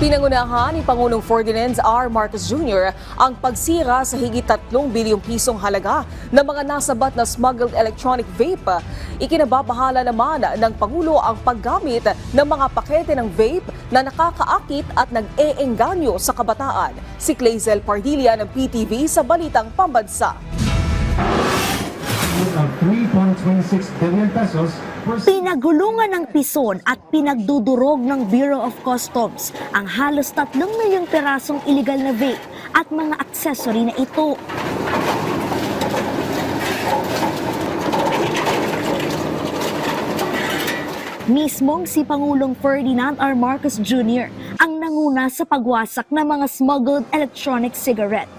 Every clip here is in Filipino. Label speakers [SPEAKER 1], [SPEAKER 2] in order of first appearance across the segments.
[SPEAKER 1] Pinangunahan ni Pangulong Ferdinand R. Marcos Jr. ang pagsira sa higit 3 bilyong pisong halaga ng mga nasabat na smuggled electronic vape. Ikinababahala naman ng Pangulo ang paggamit ng mga pakete ng vape na nakakaakit at nag-eengganyo sa kabataan. Si Clazel Pardilla ng PTV sa Balitang Pambansa.
[SPEAKER 2] Of 3.26 billion pesos.
[SPEAKER 3] Pinagulungan ng pison at pinagdudurog ng Bureau of Customs ang halos 3 milyong pirasong illegal na vape at mga accessory na ito. Mismong si Pangulong Ferdinand R. Marcos Jr. ang nanguna sa pagwasak ng mga smuggled electronic cigarette.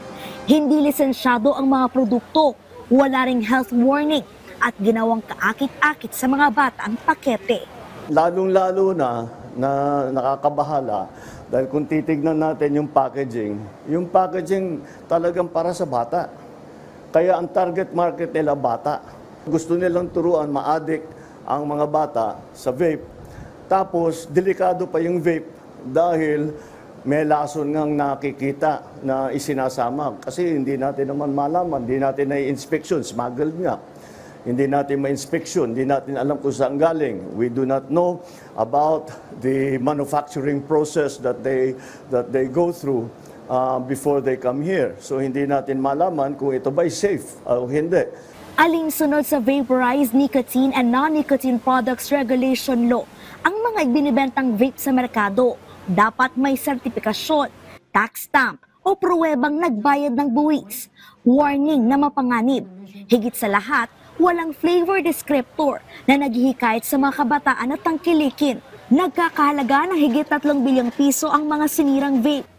[SPEAKER 3] Hindi lisensyado ang mga produkto, wala ring health warning at ginawang kaakit-akit sa mga bata ang pakete.
[SPEAKER 4] Lalong-lalo na nakakabahala dahil kung titignan natin yung packaging talagang para sa bata. Kaya ang target market nila bata. Gusto nilang turuan ma-addict ang mga bata sa vape. Tapos delikado pa yung vape dahil may lason ngang nakikita na isinasama. Kasi hindi natin naman malaman, hindi natin na-inspection, smuggled nga. Hindi natin ma-inspection, hindi natin alam kung saan galing. We do not know about the manufacturing process that they go through before they come here. So hindi natin malaman kung ito ba'y safe o hindi.
[SPEAKER 3] Alinsunod sa Vaporized Nicotine and Non-Nicotine Products Regulation Law, ang mga ibinibentang vape sa merkado dapat may sertifikasyon, tax stamp o pruwebang nagbayad ng buwis. Warning na mapanganib. Higit sa lahat, walang flavor descriptor na naghihikayat sa mga kabataan at tangkilikin. Nagkakahalaga ng higit 3 bilyong piso ang mga sinirang vape.